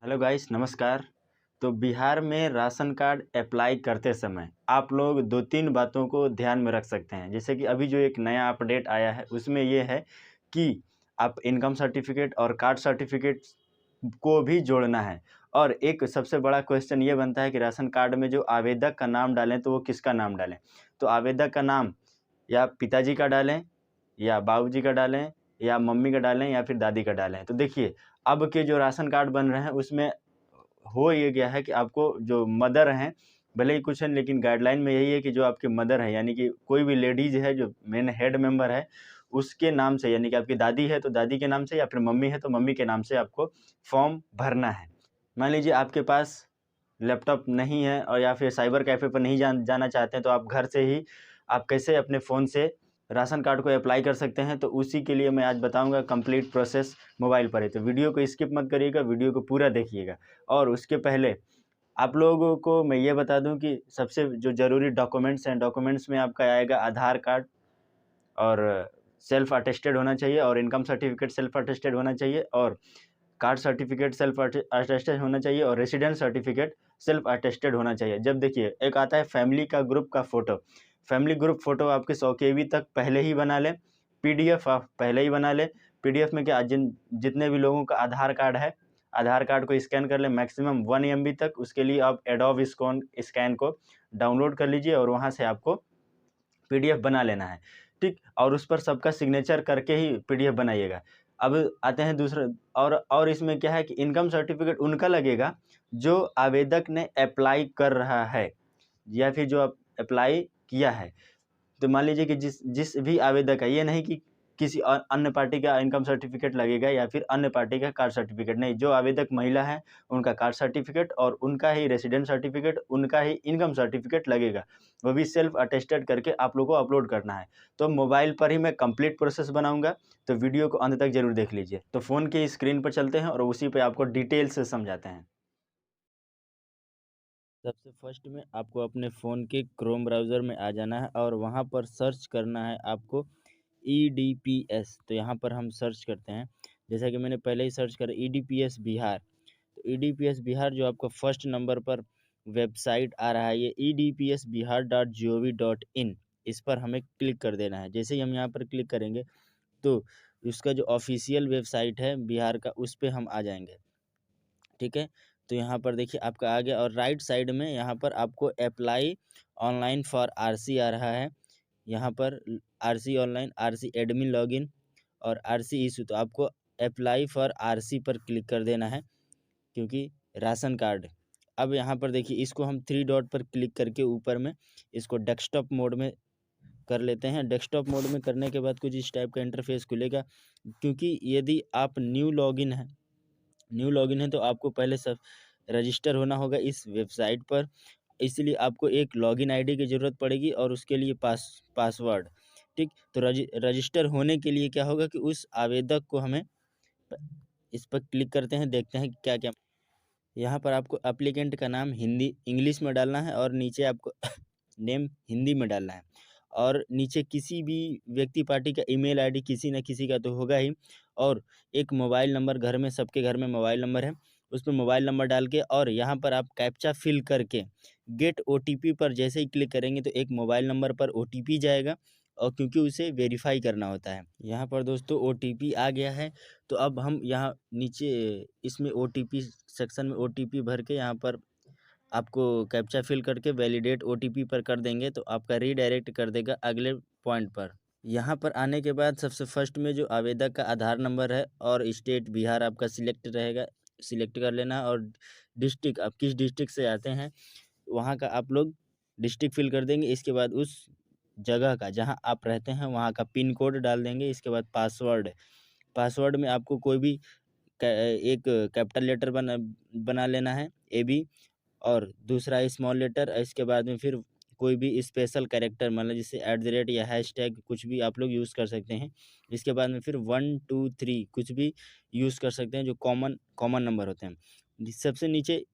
Hello guys, नमस्कार। तो बिहार में राशन कार्ड अप्लाई करते समय आप लोग 2-3 बातों को ध्यान में रख सकते हैं। जैसे कि अभी जो एक नया अपडेट आया है उसमें ये है कि आप इनकम सर्टिफिकेट और कास्ट सर्टिफिकेट को भी जोड़ना है। और एक सबसे बड़ा क्वेश्चन ये बनता है कि राशन कार्ड में जो आवेदक का नाम डालें तो वो किसका नाम डालें? तो आवेदक का नाम या पिताजी का डालें या बाबूजी का डालें या मम्मी का डालें या फिर दादी का डालें। तो देखिए, अब के जो राशन कार्ड बन रहे हैं उसमें हो ये गया है कि आपको जो मदर हैं, भले ही कुछ है लेकिन गाइडलाइन में यही है कि जो आपकी मदर है यानी कि कोई भी लेडीज़ है जो मेन हेड मेंबर है, उसके नाम से यानी कि आपकी दादी है तो दादी के नाम से या फिर मम्मी है तो मम्मी के नाम से आपको फॉर्म भरना है। मान लीजिए आपके पास लैपटॉप नहीं है और या फिर साइबर कैफ़े पर नहीं जाना चाहते हैं तो आप घर से ही आप कैसे अपने फ़ोन से राशन कार्ड को अप्लाई कर सकते हैं, तो उसी के लिए मैं आज बताऊंगा कंप्लीट प्रोसेस मोबाइल पर है। तो वीडियो को स्किप मत करिएगा, वीडियो को पूरा देखिएगा। और उसके पहले आप लोगों को मैं ये बता दूं कि सबसे जो ज़रूरी डॉक्यूमेंट्स हैं, डॉक्यूमेंट्स में आपका आएगा आधार कार्ड और सेल्फ अटेस्टेड होना चाहिए और इनकम सर्टिफिकेट सेल्फ अटेस्टेड होना चाहिए और कास्ट सर्टिफिकेट सेल्फ अटेस्टेड होना चाहिए और रेसिडेंस सर्टिफिकेट सेल्फ अटेस्टेड होना चाहिए। जब देखिए एक आता है फैमिली का ग्रुप का फ़ोटो, फैमिली ग्रुप फ़ोटो आपके 100 केबी तक पहले ही बना लें, पीडीएफ आप पहले ही बना लें। पीडीएफ में क्या जितने भी लोगों का आधार कार्ड है, आधार कार्ड को स्कैन कर लें मैक्सिमम 1 एमबी तक। उसके लिए आप एडोब स्कैन को डाउनलोड कर लीजिए और वहाँ से आपको पीडीएफ बना लेना है, ठीक? और उस पर सबका सिग्नेचर करके ही पीडीएफ बनाइएगा। अब आते हैं दूसरा और इसमें क्या है कि इनकम सर्टिफिकेट उनका लगेगा जो आवेदक ने अप्लाई कर रहा है या फिर जो अप्लाई किया है। तो मान लीजिए कि जिस जिस भी आवेदक है, ये नहीं कि किसी अन्य पार्टी का इनकम सर्टिफिकेट लगेगा या फिर अन्य पार्टी का कास्ट सर्टिफिकेट, नहीं। जो आवेदक महिला है उनका कास्ट सर्टिफिकेट और उनका ही रेसिडेंट सर्टिफिकेट, उनका ही इनकम सर्टिफिकेट लगेगा। वो भी सेल्फ अटेस्टेड करके आप लोगों को अपलोड करना है। तो मोबाइल पर ही मैं कंप्लीट प्रोसेस बनाऊंगा, तो वीडियो को अंत तक जरूर देख लीजिए। तो फ़ोन की स्क्रीन पर चलते हैं और उसी पर आपको डिटेल से समझाते हैं। सबसे फर्स्ट में आपको अपने फ़ोन के क्रोम ब्राउज़र में आ जाना है और वहाँ पर सर्च करना है आपको EDPS। तो यहाँ पर हम सर्च करते हैं, जैसा कि मैंने पहले ही सर्च करा EDPS बिहार। तो EDPS बिहार जो आपका फर्स्ट नंबर पर वेबसाइट आ रहा है, ये edpsbihar.gov.in, इस पर हमें क्लिक कर देना है। जैसे ही हम यहाँ पर क्लिक करेंगे तो उसका जो ऑफिशियल वेबसाइट है बिहार का, उस पर हम आ जाएंगे, ठीक है। तो यहाँ पर देखिए आपका आ गया और राइट साइड में यहाँ पर आपको अप्लाई ऑनलाइन फॉर आरसी आ रहा है। यहाँ पर RC online, RC admin login और आरसी इशू। तो आपको अप्लाई फॉर आरसी पर क्लिक कर देना है क्योंकि राशन कार्ड। अब यहाँ पर देखिए इसको हम 3 डॉट पर क्लिक करके ऊपर में इसको डेस्कटॉप मोड में कर लेते हैं। डेस्कटॉप मोड में करने के बाद कुछ इस टाइप का इंटरफेस खुलेगा। क्योंकि यदि आप न्यू लॉगिन है तो आपको पहले सब रजिस्टर होना होगा इस वेबसाइट पर, इसलिए आपको एक लॉगिन आईडी की ज़रूरत पड़ेगी और उसके लिए पासवर्ड, ठीक। तो रजिस्टर होने के लिए क्या होगा कि उस आवेदक को हमें इस पर क्लिक करते हैं, देखते हैं क्या क्या। यहाँ पर आपको एप्लीकेंट का नाम हिंदी इंग्लिश में डालना है और नीचे आपको नेम हिंदी में डालना है और नीचे किसी भी व्यक्ति पार्टी का ईमेल आईडी किसी न किसी का तो होगा ही, और एक मोबाइल नंबर, घर में सबके घर में मोबाइल नंबर है, उस पर मोबाइल नंबर डाल के और यहाँ पर आप कैप्चा फिल करके गेट ओटीपी पर जैसे ही क्लिक करेंगे तो एक मोबाइल नंबर पर ओटीपी जाएगा और क्योंकि उसे वेरीफाई करना होता है। यहाँ पर दोस्तों ओटीपी आ गया है। तो अब हम यहाँ नीचे इसमें ओटीपी सेक्शन में ओटीपी भर के यहाँ पर आपको कैप्चा फिल करके वैलिडेट ओटीपी पर कर देंगे तो आपका रीडायरेक्ट कर देगा अगले पॉइंट पर। यहाँ पर आने के बाद सबसे फर्स्ट में जो आवेदक का आधार नंबर है और स्टेट बिहार आपका सिलेक्ट रहेगा, सिलेक्ट कर लेना। और डिस्ट्रिक्ट, आप किस डिस्ट्रिक्ट से आते हैं वहाँ का आप लोग डिस्ट्रिक्ट फिल कर देंगे। इसके बाद उस जगह का जहाँ आप रहते हैं वहाँ का पिन कोड डाल देंगे। इसके बाद पासवर्ड में आपको कोई भी एक कैपिटल लेटर बना लेना है AB, और दूसरा स्मॉल लेटर। इसके बाद में फिर कोई भी स्पेशल कैरेक्टर, मतलब जैसे @ या हैशटैग कुछ भी आप लोग यूज़ कर सकते हैं। इसके बाद में फिर 1 2 3 कुछ भी यूज़ कर सकते हैं जो कॉमन नंबर होते हैं। सबसे नीचे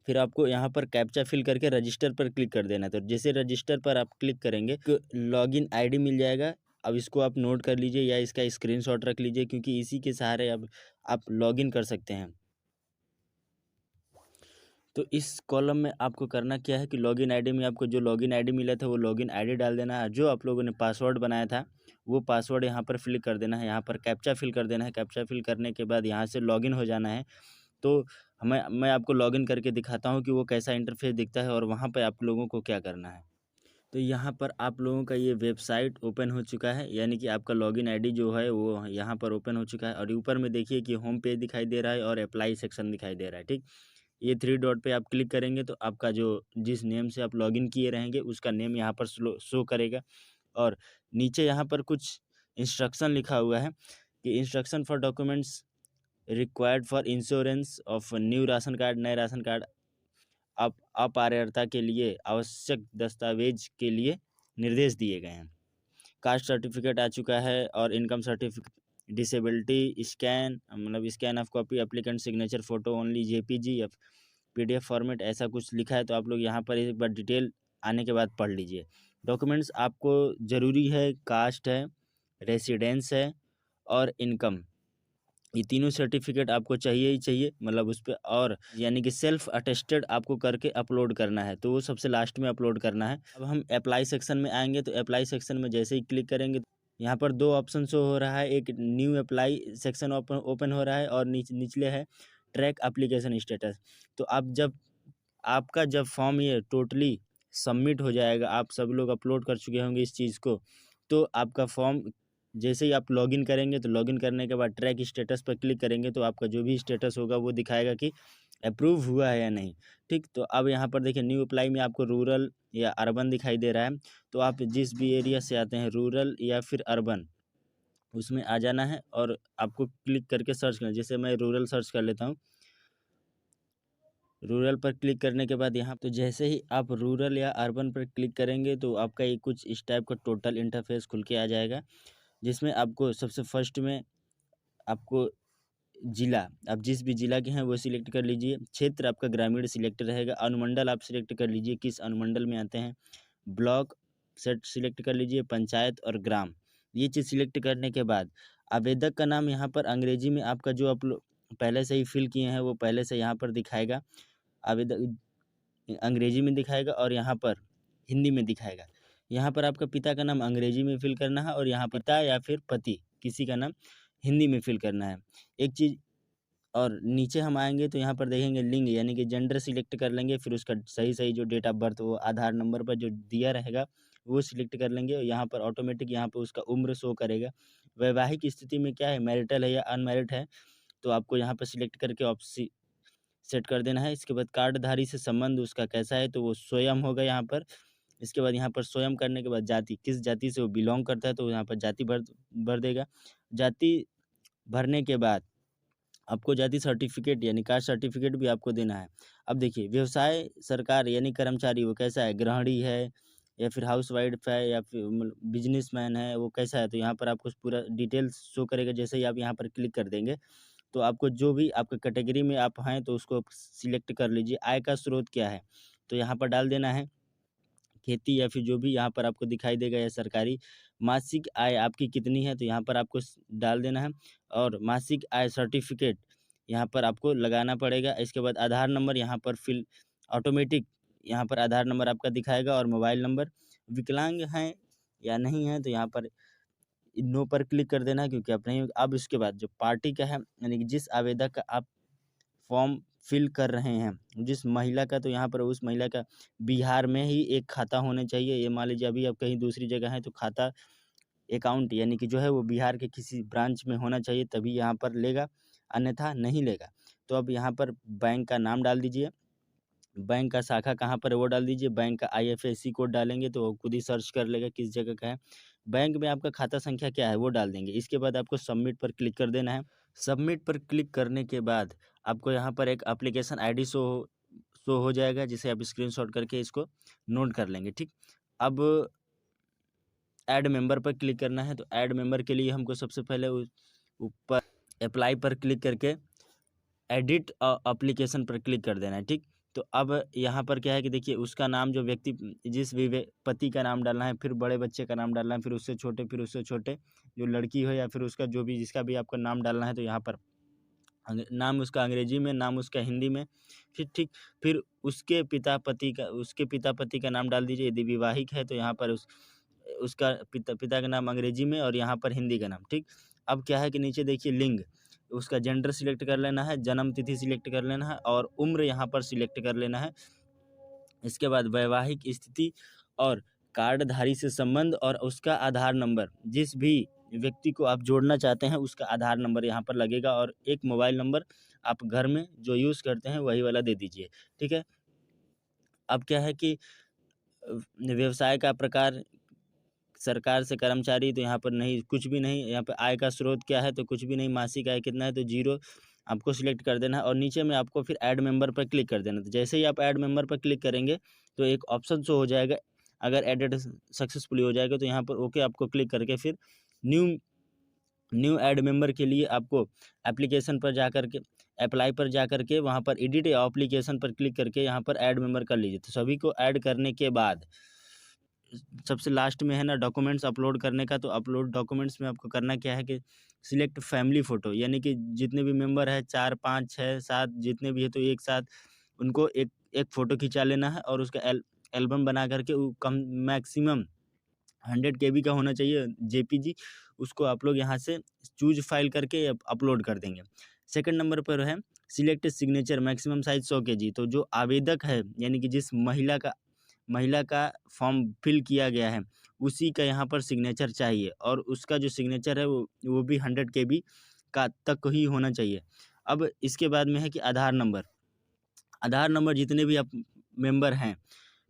फिर आपको यहाँ पर कैप्चा फिल करके रजिस्टर पर क्लिक कर देना है। तो जैसे रजिस्टर पर आप क्लिक करेंगे तो लॉगिन आईडी मिल जाएगा। अब इसको आप नोट कर लीजिए या इसका स्क्रीनशॉट रख लीजिए क्योंकि इसी के सहारे अब आप लॉगिन कर सकते हैं। तो इस कॉलम में आपको करना क्या है कि लॉगिन आईडी में आपको जो लॉगिन आईडी मिला था वो लॉगिन आईडी डाल देना है। जो आप लोगों ने पासवर्ड बनाया था वो पासवर्ड यहाँ पर फिल कर देना है। यहाँ पर कैप्चा फिल कर देना है। कैप्चा फिल करने के बाद यहाँ से लॉगिन हो जाना है। तो मैं आपको लॉगिन करके दिखाता हूँ कि वो कैसा इंटरफेस दिखता है और वहाँ पे आप लोगों को क्या करना है। तो यहाँ पर आप लोगों का ये वेबसाइट ओपन हो चुका है, यानी कि आपका लॉगिन आईडी जो है वो यहाँ पर ओपन हो चुका है। और ऊपर में देखिए कि होम पेज दिखाई दे रहा है और अप्लाई सेक्शन दिखाई दे रहा है। ठीक, ये 3 डॉट पे आप क्लिक करेंगे तो आपका जो जिस नेम से आप लॉगिन किए रहेंगे उसका नेम यहाँ पर शो करेगा। और नीचे यहाँ पर कुछ इंस्ट्रक्शन लिखा हुआ है कि instruction for documents required for insurance of new ration card. नए राशन कार्ड अपारगता के लिए आवश्यक दस्तावेज के लिए निर्देश दिए गए हैं। कास्ट सर्टिफिकेट आ चुका है और इनकम सर्टिफिकेट, डिसेबिलिटी स्कैन, मतलब scan of copy, applicant signature photo only, JPG या पीडीएफ फॉर्मेट, ऐसा कुछ लिखा है। तो आप लोग यहाँ पर एक बार डिटेल आने के बाद पढ़ लीजिए। डॉक्यूमेंट्स आपको ज़रूरी है, कास्ट है, रेसिडेंस है और इनकम, ये तीनों सर्टिफिकेट आपको चाहिए ही चाहिए, मतलब उस पर। और यानी कि सेल्फ अटेस्टेड आपको करके अपलोड करना है, तो वो सबसे लास्ट में अपलोड करना है। अब हम अप्लाई सेक्शन में आएंगे तो अप्लाई सेक्शन में जैसे ही क्लिक करेंगे यहाँ पर 2 ऑप्शन शो हो रहा है। एक न्यू अप्लाई सेक्शन ओपन हो रहा है और निचले है ट्रैक एप्लीकेशन स्टेटस। तो आपका जब फॉर्म ये टोटली सबमिट हो जाएगा, आप सब लोग अपलोड कर चुके होंगे इस चीज़ को, तो आपका फॉर्म जैसे ही आप लॉगिन करेंगे तो लॉगिन करने के बाद ट्रैक स्टेटस पर क्लिक करेंगे तो आपका जो भी स्टेटस होगा वो दिखाएगा कि अप्रूव हुआ है या नहीं। ठीक, तो अब यहाँ पर देखिए न्यू अप्लाई में आपको रूरल या अर्बन दिखाई दे रहा है। तो आप जिस भी एरिया से आते हैं, रूरल या फिर अर्बन, उसमें आ जाना है और आपको क्लिक करके सर्च करना। जैसे मैं रूरल सर्च कर लेता हूँ। रूरल पर क्लिक करने के बाद यहाँ तो जैसे ही आप रूरल या अर्बन पर क्लिक करेंगे तो आपका ये कुछ इस टाइप का टोटल इंटरफेस खुल के आ जाएगा, जिसमें आपको सबसे फर्स्ट में आपको जिला, आप जिस भी जिला के हैं वो सिलेक्ट कर लीजिए। क्षेत्र आपका ग्रामीण सिलेक्ट रहेगा। अनुमंडल आप सिलेक्ट कर लीजिए, किस अनुमंडल में आते हैं। ब्लॉक सेट सिलेक्ट कर लीजिए, पंचायत और ग्राम, ये चीज़ सिलेक्ट करने के बाद आवेदक का नाम यहाँ पर अंग्रेजी में आपका जो आप पहले से ही फिल किए हैं वो पहले से यहाँ पर दिखाएगा। आवेदक अंग्रेजी में दिखाएगा और यहाँ पर हिंदी में दिखाएगा। यहाँ पर आपका पिता का नाम अंग्रेजी में फिल करना है और यहाँ पिता या फिर पति किसी का नाम हिंदी में फिल करना है। एक चीज़ और नीचे हम आएंगे तो यहाँ पर देखेंगे लिंग, यानी कि जेंडर सिलेक्ट कर लेंगे। फिर उसका सही जो डेट ऑफ बर्थ वो आधार नंबर पर जो दिया रहेगा वो सिलेक्ट कर लेंगे। यहाँ पर ऑटोमेटिक यहाँ पर उसका उम्र शो करेगा। वैवाहिक स्थिति में क्या है, मैरिटल है या अनमैरिड है, तो आपको यहाँ पर सिलेक्ट करके ऑप्शन सेट कर देना है। इसके बाद कार्डधारी से संबंध उसका कैसा है, तो वो स्वयं होगा यहाँ पर। इसके बाद यहाँ पर स्वयं करने के बाद जाति, किस जाति से वो बिलोंग करता है तो यहाँ पर जाति भर देगा। जाति भरने के बाद आपको जाति सर्टिफिकेट यानी कास्ट सर्टिफिकेट भी आपको देना है। अब देखिए व्यवसाय सरकार यानी कर्मचारी वो कैसा है, गृहिणी है या फिर हाउसवाइफ है या फिर बिजनेसमैन है, वो कैसा है, तो यहाँ पर आपको पूरा डिटेल्स शो करेगा। जैसे ही आप यहाँ पर क्लिक कर देंगे तो आपको जो भी आपके कैटेगरी में आप हैं तो उसको सिलेक्ट कर लीजिए। आय का स्रोत क्या है तो यहाँ पर डाल देना है, खेती या फिर जो भी यहाँ पर आपको दिखाई देगा या सरकारी। मासिक आय आपकी कितनी है तो यहाँ पर आपको डाल देना है और मासिक आय सर्टिफिकेट यहाँ पर आपको लगाना पड़ेगा। इसके बाद आधार नंबर यहाँ पर फिल ऑटोमेटिक यहाँ पर आधार नंबर आपका दिखाएगा और मोबाइल नंबर। विकलांग हैं या नहीं है तो यहाँ पर नो पर क्लिक कर देना है क्योंकि आप नहीं। अब इसके बाद जो पार्टी का है यानी कि जिस आवेदक का आप फॉर्म फिल कर रहे हैं, जिस महिला का, तो यहाँ पर उस महिला का बिहार में ही एक खाता होना चाहिए। ये मान लीजिए अभी आप कहीं दूसरी जगह हैं तो खाता अकाउंट यानी कि जो है वो बिहार के किसी ब्रांच में होना चाहिए तभी यहाँ पर लेगा, अन्यथा नहीं लेगा। तो अब यहाँ पर बैंक का नाम डाल दीजिए, बैंक का शाखा कहाँ पर है वो डाल दीजिए। बैंक का IFSC कोड डालेंगे तो वो खुद ही सर्च कर लेगा किस जगह का है। बैंक में आपका खाता संख्या क्या है वो डाल देंगे। इसके बाद आपको सबमिट पर क्लिक कर देना है। सबमिट पर क्लिक करने के बाद आपको यहाँ पर एक एप्लीकेशन ID शो हो जाएगा, जिसे आप स्क्रीनशॉट करके इसको नोट कर लेंगे। ठीक, अब ऐड मेंबर पर क्लिक करना है। तो ऐड मेंबर के लिए हमको सबसे पहले ऊपर अप्लाई पर क्लिक करके एडिट एप्लीकेशन पर क्लिक कर देना है। ठीक, तो अब यहाँ पर क्या है कि देखिए उसका नाम जो व्यक्ति जिस भी पति का नाम डालना है, फिर बड़े बच्चे का नाम डालना है, फिर उससे छोटे जो लड़की हो या फिर उसका जो भी जिसका भी आपका नाम डालना है तो यहाँ पर नाम उसका अंग्रेजी में, नाम उसका हिंदी में, फिर उसके पिता पति का नाम डाल दीजिए। यदि विवाहिक है तो यहाँ पर उसका पिता का नाम अंग्रेजी में और यहाँ पर हिंदी का नाम, ठीक। अब क्या है कि नीचे देखिए लिंग, उसका जेंडर सिलेक्ट कर लेना है, जन्म तिथि सिलेक्ट कर लेना है और उम्र यहाँ पर सिलेक्ट कर लेना है। इसके बाद वैवाहिक स्थिति और कार्डधारी से संबंध और उसका आधार नंबर, जिस भी व्यक्ति को आप जोड़ना चाहते हैं उसका आधार नंबर यहाँ पर लगेगा और एक मोबाइल नंबर आप घर में जो यूज़ करते हैं वही वाला दे दीजिए, ठीक है। अब क्या है कि व्यवसाय का प्रकार, सरकार से कर्मचारी, तो यहाँ पर नहीं, कुछ भी नहीं। यहाँ पे आय का स्रोत क्या है, तो कुछ भी नहीं। मासिक आय कितना है, तो 0 आपको सिलेक्ट कर देना है और नीचे में आपको फिर ऐड मेंबर पर क्लिक कर देना है। तो जैसे ही आप ऐड मेंबर पर क्लिक करेंगे तो एक ऑप्शन शो हो जाएगा। अगर एडेड सक्सेसफुली हो जाएगा तो यहाँ पर ओके आपको क्लिक करके फिर न्यू ऐड मेंबर के लिए आपको एप्लीकेशन पर जा करके, अप्लाई पर जा करके वहाँ पर एडिट या एप्लीकेशन पर क्लिक करके यहाँ पर ऐड मेंबर कर लीजिए। तो सभी को ऐड करने के बाद सबसे लास्ट में है ना डॉक्यूमेंट्स अपलोड करने का। तो अपलोड डॉक्यूमेंट्स में आपको करना क्या है कि सिलेक्ट फैमिली फ़ोटो, यानी कि जितने भी मेंबर है 4 5 6 7 जितने भी है तो एक साथ उनको एक एक फ़ोटो खिंचा लेना है और उसका एल्बम बना करके वो कम मैक्सिमम 100 केबी का होना चाहिए जेपीजी। उसको आप लोग यहाँ से चूज फाइल करके अपलोड कर देंगे। सेकंड नंबर पर है select signature maximum size 100 KG. तो जो आवेदक है यानी कि जिस महिला का फॉर्म फिल किया गया है उसी का यहाँ पर सिग्नेचर चाहिए और उसका जो सिग्नेचर है वो भी 100 केबी का तक ही होना चाहिए। अब इसके बाद में है कि आधार नंबर जितने भी आप मेंबर हैं,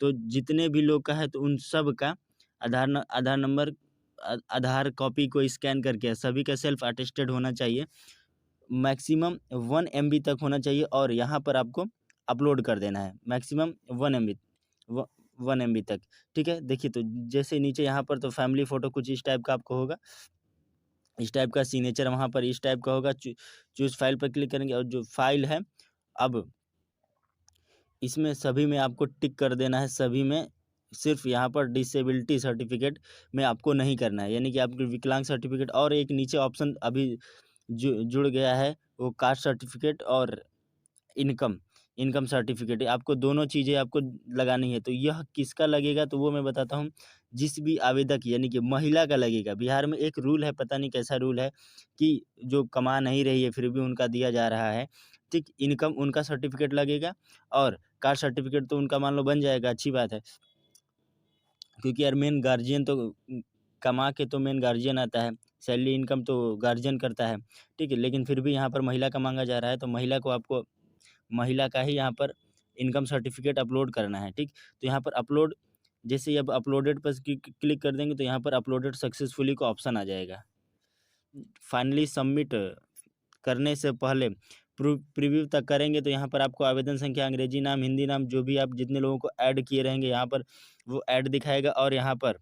तो जितने भी लोग का है तो उन सब का आधार नंबर, आधार कॉपी को स्कैन करके सभी का सेल्फ अटेस्टेड होना चाहिए। मैक्सिमम 1 MB तक होना चाहिए और यहाँ पर आपको अपलोड कर देना है मैक्सिमम 1 MB तक, ठीक है। देखिए तो जैसे नीचे यहाँ पर तो फैमिली फ़ोटो कुछ इस टाइप का आपको होगा, इस टाइप का सिग्नेचर वहाँ पर इस टाइप का होगा। चूज़ फाइल पर क्लिक करेंगे और जो फाइल है अब इसमें सभी में आपको टिक कर देना है, सभी में। सिर्फ यहाँ पर डिसेबिलिटी सर्टिफिकेट में आपको नहीं करना है, यानी कि आपके विकलांग सर्टिफिकेट और एक नीचे ऑप्शन अभी जुड़ गया है वो कास्ट सर्टिफिकेट और इनकम सर्टिफिकेट, आपको दोनों चीज़ें आपको लगानी है। तो यह किसका लगेगा तो वो मैं बताता हूँ। जिस भी आवेदक यानी कि महिला का लगेगा। बिहार में एक रूल है, पता नहीं कैसा रूल है कि जो कमा नहीं रही है फिर भी उनका दिया जा रहा है, ठीक। इनकम उनका सर्टिफिकेट लगेगा और कास्ट सर्टिफिकेट तो उनका मान लो बन जाएगा, अच्छी बात है। क्योंकि यार मेन गार्जियन तो कमा के तो मेन गार्जियन आता है, सैलरी इनकम तो गार्जियन करता है, ठीक है। लेकिन फिर भी यहाँ पर महिला का मांगा जा रहा है तो महिला का ही यहाँ पर इनकम सर्टिफिकेट अपलोड करना है, ठीक। तो यहाँ पर अपलोड, जैसे ही अब अपलोडेड पर क्लिक कर देंगे तो यहाँ पर अपलोडेड सक्सेसफुली का ऑप्शन आ जाएगा। फाइनली सबमिट करने से पहले प्रीव्यू तक करेंगे तो यहाँ पर आपको आवेदन संख्या, अंग्रेजी नाम, हिंदी नाम, जो भी आप जितने लोगों को ऐड किए रहेंगे यहाँ पर वो ऐड दिखाएगा और यहाँ पर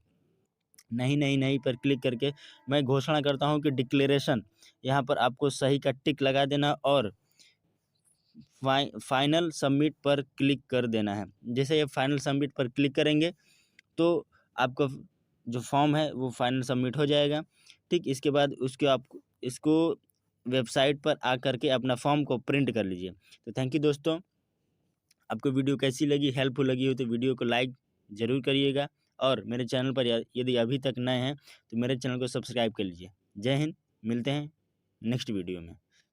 नहीं पर क्लिक करके मैं घोषणा करता हूँ कि डिक्लेरेशन, यहाँ पर आपको सही का टिक लगा देना और फाइनल सबमिट पर क्लिक कर देना है। जैसे ये फाइनल सबमिट पर क्लिक करेंगे तो आपका जो फॉर्म है वो फाइनल सबमिट हो जाएगा, ठीक। इसके बाद इसको वेबसाइट पर आकर के अपना फॉर्म को प्रिंट कर लीजिए। तो थैंक यू दोस्तों, आपको वीडियो कैसी लगी, हेल्पफुल लगी हो तो वीडियो को लाइक ज़रूर करिएगा और मेरे चैनल पर यदि अभी तक नए हैं तो मेरे चैनल को सब्सक्राइब कर लीजिए। जय हिंद, मिलते हैं नेक्स्ट वीडियो में।